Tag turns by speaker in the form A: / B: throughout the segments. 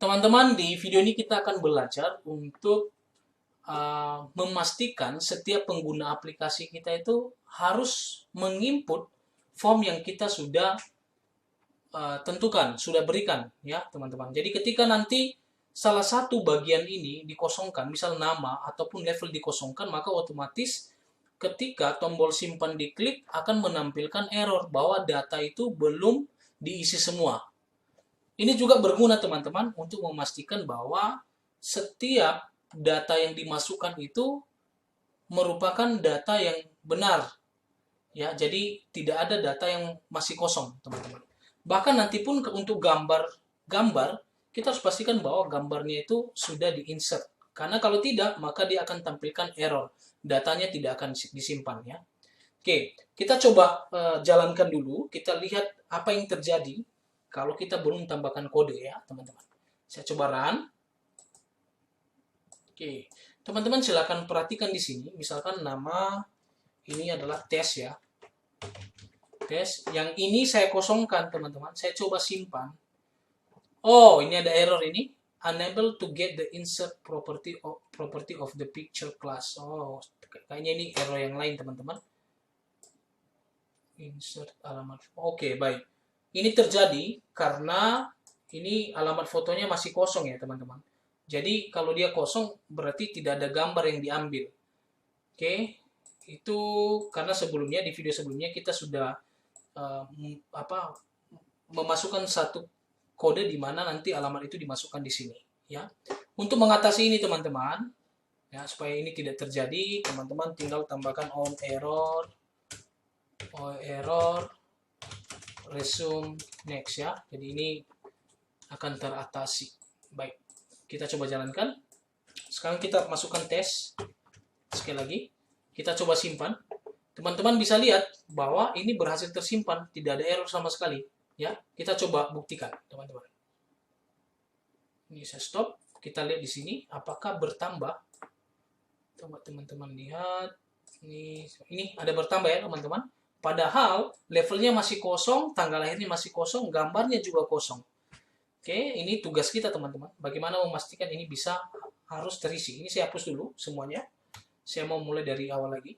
A: teman-teman, di video ini kita akan belajar untuk memastikan setiap pengguna aplikasi kita itu harus menginput form yang kita sudah tentukan, sudah berikan, ya teman-teman. Jadi ketika nanti salah satu bagian ini dikosongkan, misal nama ataupun level dikosongkan, maka otomatis ketika tombol simpan diklik akan menampilkan error bahwa data itu belum diisi semua. Ini juga berguna teman-teman untuk memastikan bahwa setiap data yang dimasukkan itu merupakan data yang benar. Ya, jadi tidak ada data yang masih kosong, teman-teman. Bahkan nanti pun untuk gambar kita harus pastikan bahwa gambarnya itu sudah di-insert. Karena kalau tidak, maka dia akan tampilkan error. Datanya tidak akan disimpan, ya. Oke, kita coba jalankan dulu. Kita lihat apa yang terjadi kalau kita belum tambahkan kode, ya, teman-teman. Saya coba run. Oke, teman-teman silakan perhatikan di sini. Misalkan nama ini adalah tes, ya. Tes. Yang ini saya kosongkan, teman-teman. Saya coba simpan. Oh, ini ada error ini. Unable to get the insert property of the picture class. Oh, kayaknya ini error yang lain, teman-teman. Insert alamat. Oke, baik. Ini terjadi karena ini alamat fotonya masih kosong, ya, teman-teman. Jadi kalau dia kosong berarti tidak ada gambar yang diambil. Oke, itu karena sebelumnya di video sebelumnya kita sudah memasukkan satu kode di mana nanti alamat itu dimasukkan di sini, ya. Untuk mengatasi ini teman-teman, ya, supaya ini tidak terjadi, teman-teman tinggal tambahkan on error resume next, ya. Jadi ini akan teratasi. Baik. Kita coba jalankan. Sekarang kita masukkan tes. Sekali lagi. Kita coba simpan. Teman-teman bisa lihat bahwa ini berhasil tersimpan. Tidak ada error sama sekali. Ya, kita coba buktikan, teman-teman. Ini saya stop. Kita lihat di sini. Apakah bertambah? Coba teman-teman lihat. Ini ada bertambah, ya, teman-teman. Padahal levelnya masih kosong, tanggal lahirnya masih kosong, gambarnya juga kosong. Oke, ini tugas kita teman-teman. Bagaimana memastikan ini harus terisi. Ini saya hapus dulu semuanya. Saya mau mulai dari awal lagi.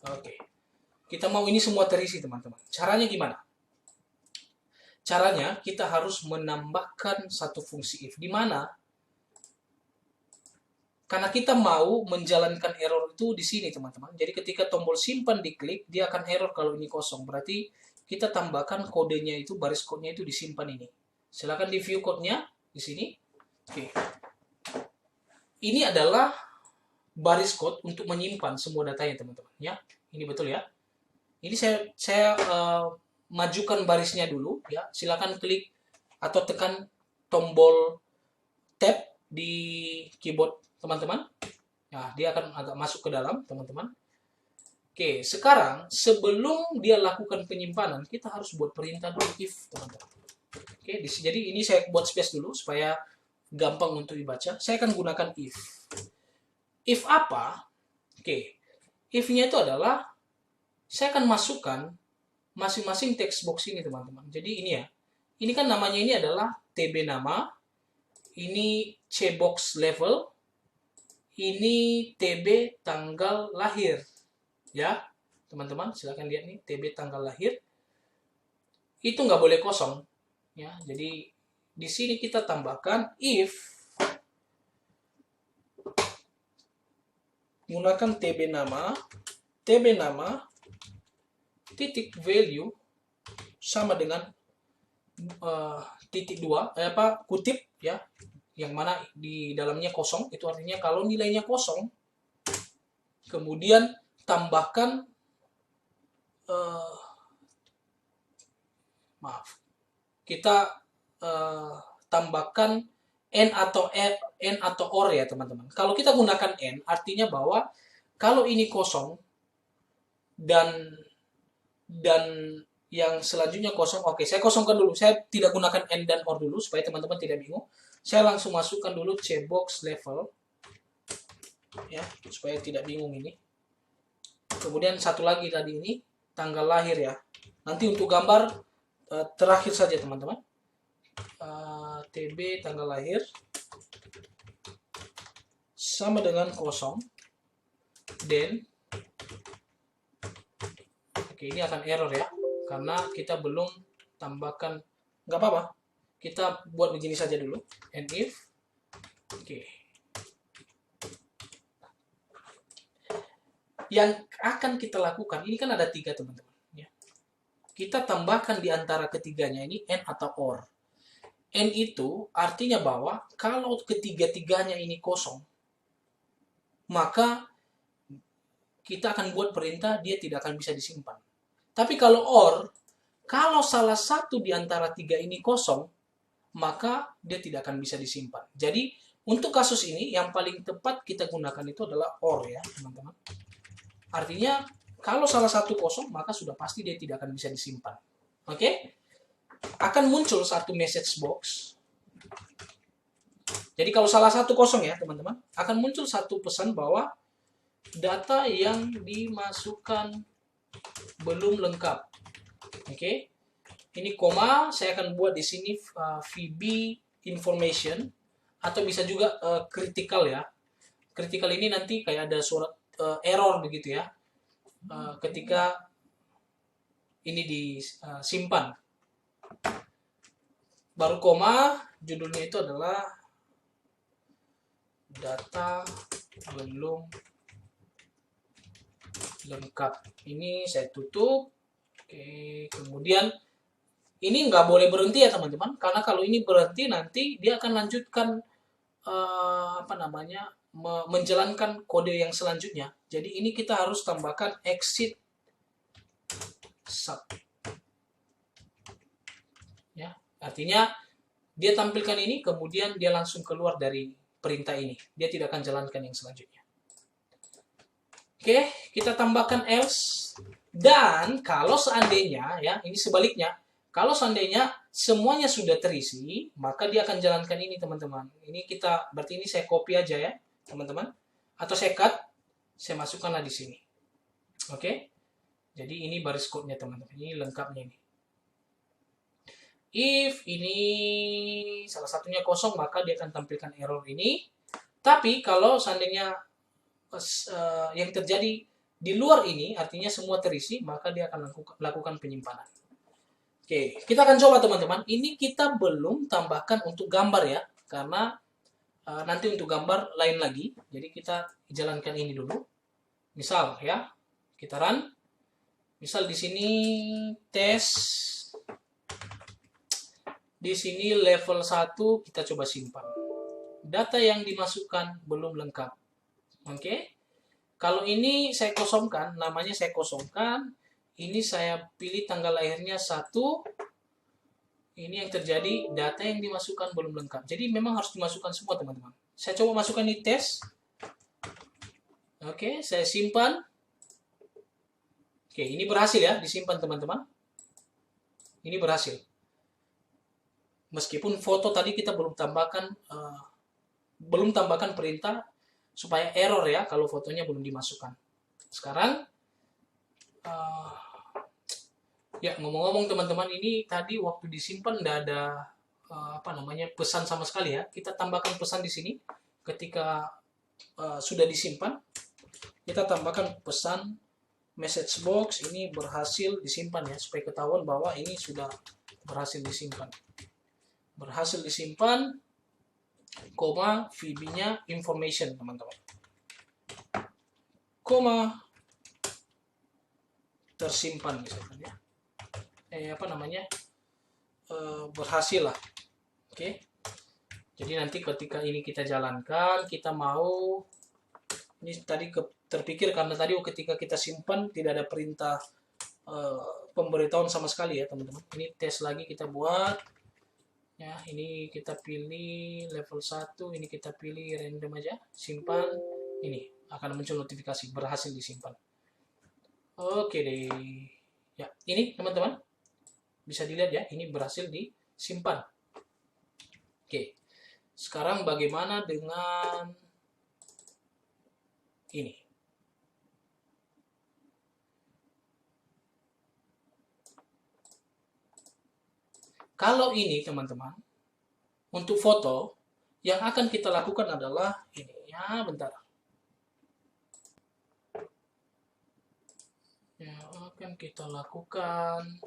A: Oke. Kita mau ini semua terisi teman-teman. Caranya gimana? Caranya kita harus menambahkan satu fungsi if. Di mana? Karena kita mau menjalankan error itu di sini teman-teman. Jadi ketika tombol simpan diklik, dia akan error kalau ini kosong. Berarti kita tambahkan kodenya itu, baris kodenya itu disimpan ini. Silakan di view code-nya di sini. Oke. Ini adalah baris code untuk menyimpan semua datanya teman-teman, ya. Ini betul, ya. Ini saya majukan barisnya dulu, ya. Silakan klik atau tekan tombol tab di keyboard teman-teman. Nah, dia akan agak masuk ke dalam teman-teman. Oke, sekarang sebelum dia lakukan penyimpanan, kita harus buat perintah dulu if, teman-teman. Oke, jadi ini saya buat space dulu supaya gampang untuk dibaca. Saya akan gunakan if. If apa? Oke, if-nya itu adalah saya akan masukkan masing-masing text box ini, teman-teman. Jadi ini, ya. Ini kan namanya ini adalah TB nama, ini cbox level, ini TB tanggal lahir. Ya, teman-teman, silakan lihat nih, TB tanggal lahir. Itu nggak boleh kosong. Ya, jadi di sini kita tambahkan if gunakan TB nama titik value sama dengan titik 2 kutip, ya, yang mana di dalamnya kosong. Itu artinya kalau nilainya kosong, kemudian tambahkan kita tambahkan n atau or, ya, teman-teman. Kalau kita gunakan n, artinya bahwa kalau ini kosong dan yang selanjutnya kosong. Oke, saya kosongkan dulu. Saya tidak gunakan n dan or dulu supaya teman-teman tidak bingung. Saya langsung masukkan dulu cbox level, ya, supaya tidak bingung ini. Kemudian satu lagi tadi ini tanggal lahir, ya. Nanti untuk gambar terakhir saja teman-teman. TB tanggal lahir sama dengan kosong, then oke, ini akan error ya, karena kita belum tambahkan. Nggak apa-apa, kita buat begini saja dulu, and if oke. Yang akan kita lakukan, ini kan ada 3 teman-teman ya. Kita tambahkan di antara ketiganya ini and atau or. And itu artinya bahwa kalau ketiga-tiganya ini kosong, maka kita akan buat perintah dia tidak akan bisa disimpan. Tapi kalau or, kalau salah satu di antara 3 ini kosong, maka dia tidak akan bisa disimpan. Jadi untuk kasus ini yang paling tepat kita gunakan itu adalah or ya teman-teman. Artinya kalau salah satu kosong, maka sudah pasti dia tidak akan bisa disimpan. Oke? Akan muncul satu message box. Jadi kalau salah satu kosong ya teman-teman, akan muncul satu pesan bahwa data yang dimasukkan belum lengkap. Oke? Ini koma, saya akan buat di sini VB information, atau bisa juga critical ya. Critical ini nanti kayak ada surat error begitu ya, ketika ini disimpan. Baru koma, judulnya itu adalah data belum lengkap. Ini saya tutup. Oke, kemudian ini nggak boleh berhenti ya teman-teman, karena kalau ini berhenti nanti dia akan lanjutkan menjalankan kode yang selanjutnya. Jadi ini kita harus tambahkan exit sub. Ya, artinya dia tampilkan ini, kemudian dia langsung keluar dari perintah ini. Dia tidak akan jalankan yang selanjutnya. Oke, kita tambahkan else. Dan kalau seandainya, ya ini sebaliknya, kalau seandainya semuanya sudah terisi, maka dia akan jalankan ini teman-teman. Ini berarti ini saya copy aja ya teman-teman. Atau saya cut, saya masukkanlah di sini. Oke, jadi ini baris code-nya teman-teman. Ini lengkapnya ini. If ini salah satunya kosong, maka dia akan tampilkan error ini. Tapi kalau seandainya yang terjadi di luar ini, artinya semua terisi, maka dia akan lakukan penyimpanan. Oke, kita akan coba teman-teman. Ini kita belum tambahkan untuk gambar ya, karena nanti untuk gambar lain lagi. Jadi kita jalankan ini dulu. Misal ya, kita run. Misal di sini tes. Di sini level 1 kita coba simpan. Data yang dimasukkan belum lengkap. Oke. Kalau ini saya kosongkan, namanya saya kosongkan. Ini saya pilih tanggal lahirnya 1. Ini yang terjadi, data yang dimasukkan belum lengkap. Jadi memang harus dimasukkan semua teman-teman. Saya coba masukkan di tes. Oke, saya simpan. Oke, ini berhasil ya, disimpan teman-teman. Ini berhasil. Meskipun foto tadi kita belum tambahkan perintah supaya error ya kalau fotonya belum dimasukkan. Sekarang ya ngomong-ngomong teman-teman, ini tadi waktu disimpan tidak ada pesan sama sekali ya. Kita tambahkan pesan di sini ketika sudah disimpan. Kita tambahkan pesan message box ini berhasil disimpan ya, supaya ketahuan bahwa ini sudah berhasil disimpan. Berhasil disimpan, koma, VB-nya information teman-teman. Koma, tersimpan misalkan ya. Berhasil lah. Oke. Jadi nanti ketika ini kita jalankan, kita mau, ini tadi terpikir karena tadi ketika kita simpan tidak ada perintah pemberitahuan sama sekali ya teman-teman. Ini tes lagi kita buat. Ya, ini kita pilih level 1, ini kita pilih random aja, simpan, ini akan muncul notifikasi berhasil disimpan. Oke deh. Ya, ini teman-teman bisa dilihat ya, ini berhasil disimpan. Oke. Sekarang bagaimana dengan ini? Kalau ini teman-teman, untuk foto, yang akan kita lakukan adalah ini. Ya, bentar. Yang akan kita lakukan,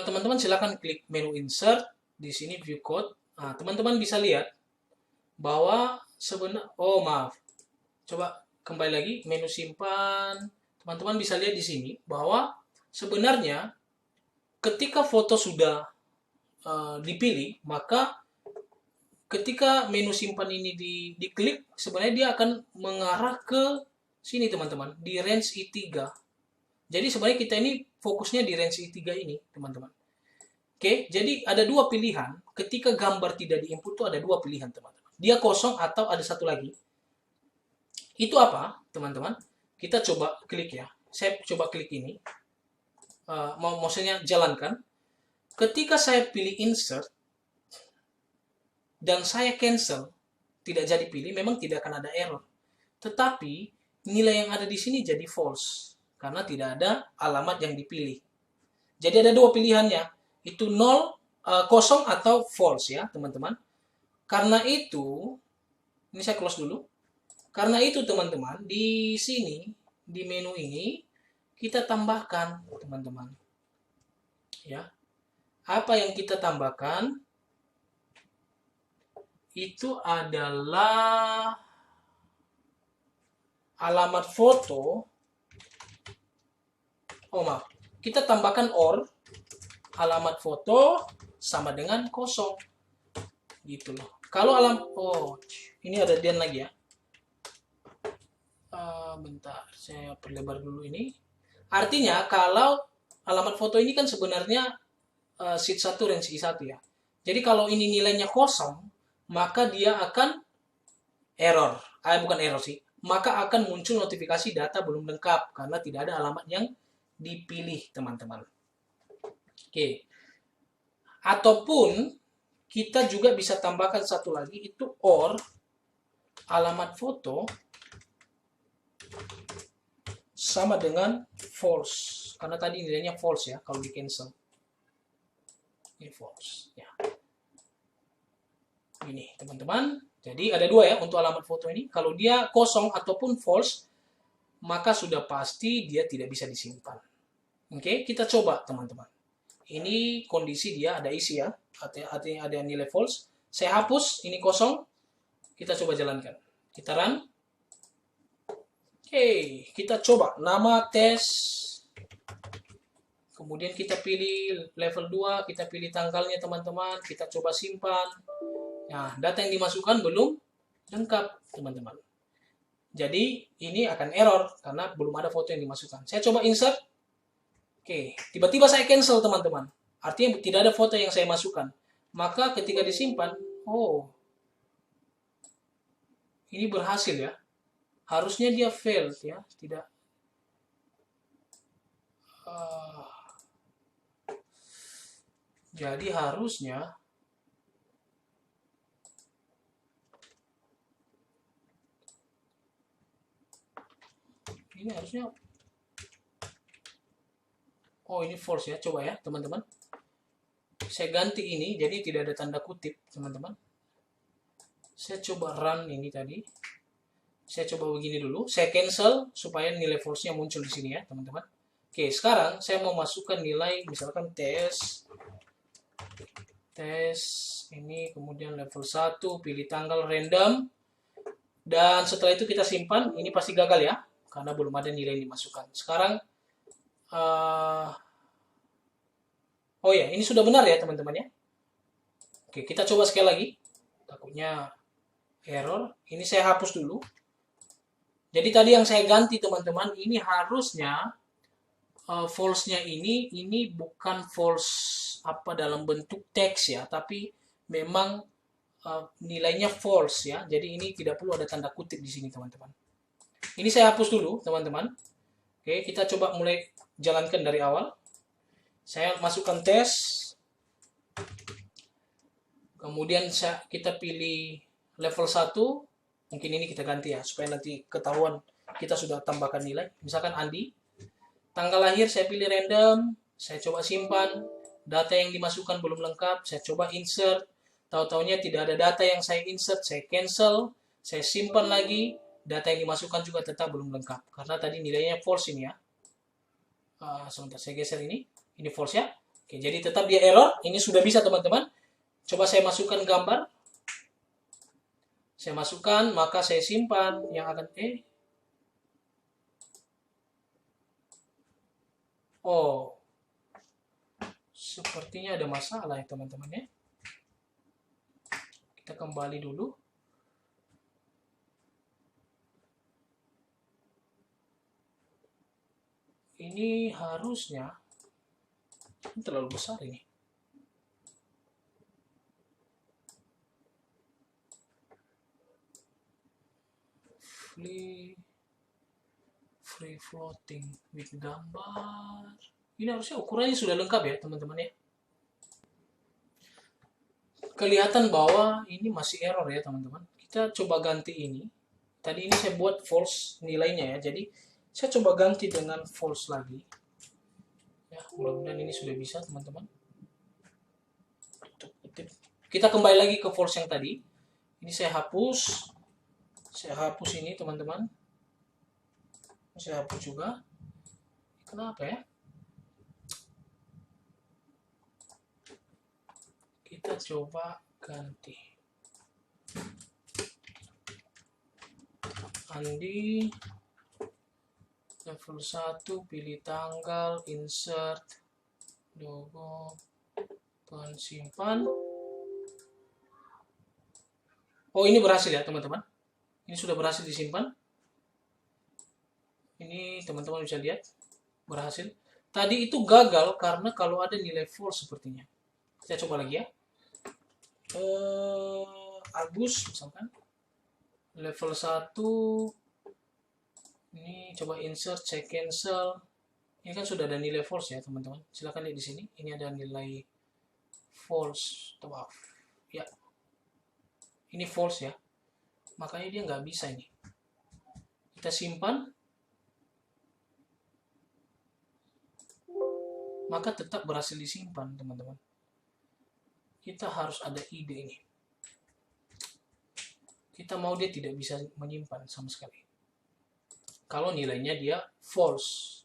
A: teman-teman silakan klik menu insert di sini view code. Nah, teman-teman bisa lihat bahwa maaf. Coba kembali lagi menu simpan. Teman-teman bisa lihat di sini bahwa sebenarnya ketika foto sudah dipilih, maka ketika menu simpan ini diklik, sebenarnya dia akan mengarah ke sini teman-teman, di range I3. Jadi sebenarnya kita ini fokusnya di range I3 ini, teman-teman. Oke, jadi ada dua pilihan. Ketika gambar tidak diinput itu ada dua pilihan, teman-teman. Dia kosong atau ada satu lagi. Itu apa, teman-teman? Kita coba klik ya. Saya coba klik ini. Maksudnya jalankan. Ketika saya pilih insert dan saya cancel, tidak jadi pilih, memang tidak akan ada error. Tetapi nilai yang ada di sini jadi false karena tidak ada alamat yang dipilih. Jadi ada dua pilihannya, itu 0, kosong atau false ya, teman-teman. Karena itu, ini saya close dulu. Karena itu, teman-teman, di sini di menu ini kita tambahkan, teman-teman. Ya. Apa yang kita tambahkan itu adalah alamat foto. Kita tambahkan or alamat foto sama dengan kosong. Gitu loh. Kalau ini ada dan lagi ya. Bentar, saya perlebar dulu ini. Artinya kalau alamat foto ini kan sebenarnya sheet 1 range I1 ya. Jadi kalau ini nilainya kosong, maka dia akan error. Bukan error sih. Maka akan muncul notifikasi data belum lengkap karena tidak ada alamat yang dipilih, teman-teman. Oke. Ataupun kita juga bisa tambahkan satu lagi, itu or alamat foto sama dengan false. Karena tadi nilainya false ya kalau di cancel. Ini false ya. Ini teman-teman. Jadi ada dua ya untuk alamat foto ini. Kalau dia kosong ataupun false, maka sudah pasti dia tidak bisa disimpan. Oke, kita coba teman-teman. Ini kondisi dia ada isi ya. Artinya ada nilai false. Saya hapus, ini kosong. Kita coba jalankan. Kita run. Oke, kita coba nama tes. Kemudian kita pilih level 2, kita pilih tanggalnya teman-teman, kita coba simpan. Nah, data yang dimasukkan belum lengkap, teman-teman. Jadi, ini akan error karena belum ada foto yang dimasukkan. Saya coba insert. Oke, tiba-tiba saya cancel, teman-teman. Artinya tidak ada foto yang saya masukkan. Maka ketika disimpan, ini berhasil ya. Harusnya dia failed ya, tidak. Jadi harusnya ini harusnya ini false ya. Coba ya teman-teman, saya ganti ini jadi tidak ada tanda kutip teman-teman. Saya coba run ini tadi, saya coba begini dulu, saya cancel supaya nilai false-nya muncul di sini ya teman-teman. Oke, sekarang saya mau masukkan nilai misalkan tes ini, kemudian level 1, pilih tanggal random, dan setelah itu kita simpan. Ini pasti gagal ya karena belum ada nilai yang dimasukkan. Sekarang ini sudah benar ya teman-teman ya. Oke, kita coba sekali lagi, takutnya error. Ini saya hapus dulu. Jadi tadi yang saya ganti teman-teman, ini harusnya false-nya ini bukan false dalam bentuk teks ya, tapi memang nilainya false ya. Jadi ini tidak perlu ada tanda kutip di sini teman-teman. Ini saya hapus dulu teman-teman. Oke, kita coba mulai jalankan dari awal. Saya masukkan tes. Kemudian kita pilih level 1. Mungkin ini kita ganti ya, supaya nanti ketahuan kita sudah tambahkan nilai. Misalkan Andi. Tanggal lahir saya pilih random. Saya coba simpan. data yang dimasukkan belum lengkap, saya coba insert, tahu-taunya tidak ada data yang saya insert, saya cancel, saya simpan lagi, data yang dimasukkan juga tetap belum lengkap, karena tadi nilainya false ini ya. Sebentar, saya geser ini false ya. Oke, jadi tetap dia error, ini sudah bisa teman-teman. Coba saya masukkan gambar, saya masukkan, maka saya simpan, yang akan, oh, sepertinya ada masalah ya teman-teman ya. Kita kembali dulu. Ini harusnya, ini terlalu besar ini. Free floating with gambar. Ini harusnya ukurannya sudah lengkap ya teman-teman ya. Kelihatan bahwa ini masih error ya teman-teman. Kita coba ganti ini. Tadi ini saya buat false nilainya ya. Jadi saya coba ganti dengan false lagi. Ya, mudah-mudahan ini sudah bisa teman-teman. Kita kembali lagi ke false yang tadi. Ini saya hapus. Saya hapus ini teman-teman. Saya hapus juga. Kenapa ya? Kita coba ganti. Andi level 1, pilih tanggal, insert, logo, simpan. Oh, ini berhasil ya teman-teman. Ini sudah berhasil disimpan. Ini teman-teman bisa lihat berhasil. Tadi itu gagal karena kalau ada nilai false sepertinya. Saya coba lagi ya. Agus misalkan level 1, ini coba insert, saya cancel. Ini kan sudah ada nilai false ya teman-teman. Silahkan lihat di sini. Ini ada nilai false. Maaf ya, ini false ya, makanya dia nggak bisa ini. Kita simpan, maka tetap berhasil disimpan teman-teman. Kita harus ada ide ini. Kita mau dia tidak bisa menyimpan sama sekali kalau nilainya dia false.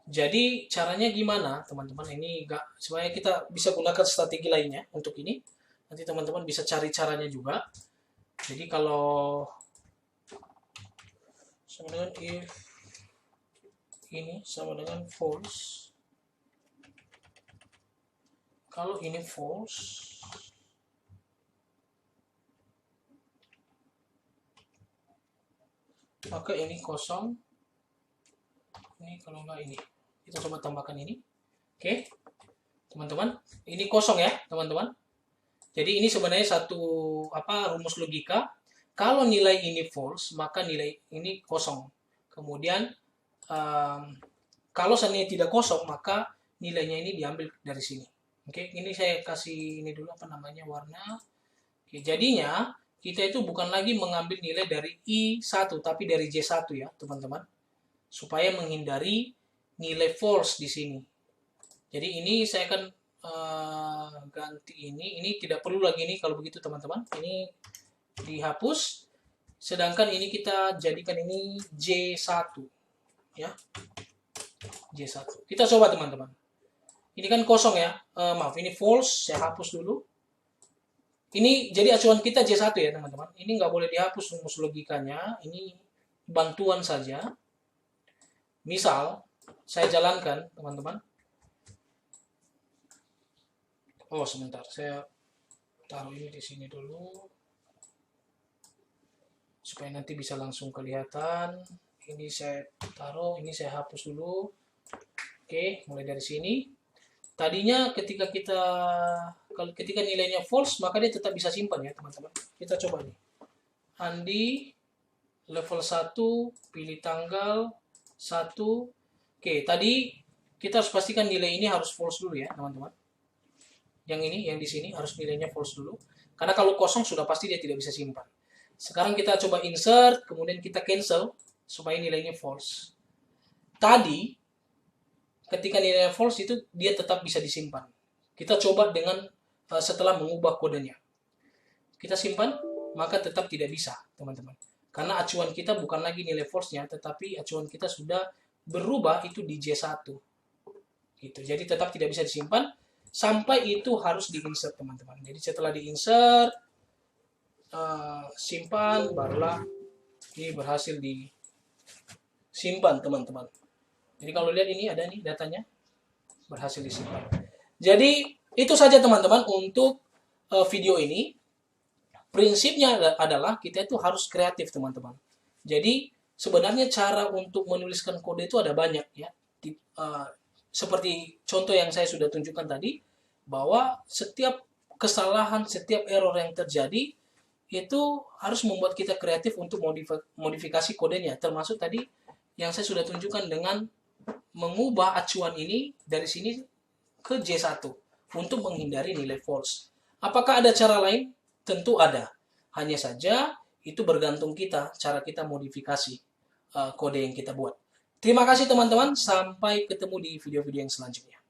A: Jadi caranya gimana teman-teman? Ini supaya kita bisa gunakan strategi lainnya untuk ini. Nanti teman-teman bisa cari caranya juga. Jadi kalau sama dengan if ini sama dengan false, kalau ini false, maka ini kosong. Ini kalau enggak ini, kita coba tambahkan ini. Oke teman-teman, ini kosong ya teman-teman. Jadi ini sebenarnya satu rumus logika. Kalau nilai ini false, maka nilai ini kosong. Kemudian kalau seandainya tidak kosong, maka nilainya ini diambil dari sini. Oke, ini saya kasih ini dulu warna. Oke, jadinya kita itu bukan lagi mengambil nilai dari I1, tapi dari J1 ya teman-teman. Supaya menghindari nilai false di sini. Jadi ini saya akan ganti ini tidak perlu lagi ini kalau begitu teman-teman. Ini dihapus. Sedangkan ini kita jadikan ini J1 ya. J1. Kita coba teman-teman. Ini kan kosong ya. Maaf, ini false, saya hapus dulu. Ini jadi acuan kita J1 ya teman-teman. Ini nggak boleh dihapus rumus logikanya. Ini bantuan saja. Misal saya jalankan teman-teman. Oh, sebentar, saya taruh ini di sini dulu supaya nanti bisa langsung kelihatan. Ini saya taruh, ini saya hapus dulu. Oke, mulai dari sini. Tadinya ketika nilainya false, maka dia tetap bisa simpan ya teman-teman. Kita coba nih. Andi level 1, pilih tanggal 1. Oke, tadi kita harus pastikan nilai ini harus false dulu ya teman-teman. Yang ini, yang di sini harus nilainya false dulu. Karena kalau kosong sudah pasti dia tidak bisa simpan. Sekarang kita coba insert, kemudian kita cancel supaya nilainya false. Tadi ketika nilai false itu dia tetap bisa disimpan. Kita coba dengan setelah mengubah kodenya. Kita simpan, maka tetap tidak bisa, teman-teman. Karena acuan kita bukan lagi nilai false-nya, tetapi acuan kita sudah berubah itu di J1. Gitu. Jadi tetap tidak bisa disimpan, sampai itu harus di-insert, teman-teman. Jadi setelah di-insert, simpan, barulah ini berhasil disimpan, teman-teman. Jadi kalau lihat ini ada nih datanya, berhasil disimpan. Jadi itu saja teman-teman untuk video ini. Prinsipnya adalah kita itu harus kreatif, teman-teman. Jadi sebenarnya cara untuk menuliskan kode itu ada banyak ya. Seperti contoh yang saya sudah tunjukkan tadi, bahwa setiap kesalahan, setiap error yang terjadi itu harus membuat kita kreatif untuk modifikasi kodenya. Termasuk tadi yang saya sudah tunjukkan dengan mengubah acuan ini dari sini ke J1 untuk menghindari nilai false. Apakah ada cara lain? Tentu ada. Hanya saja itu bergantung kita, cara kita modifikasi kode yang kita buat. Terima kasih teman-teman, sampai ketemu di video-video yang selanjutnya.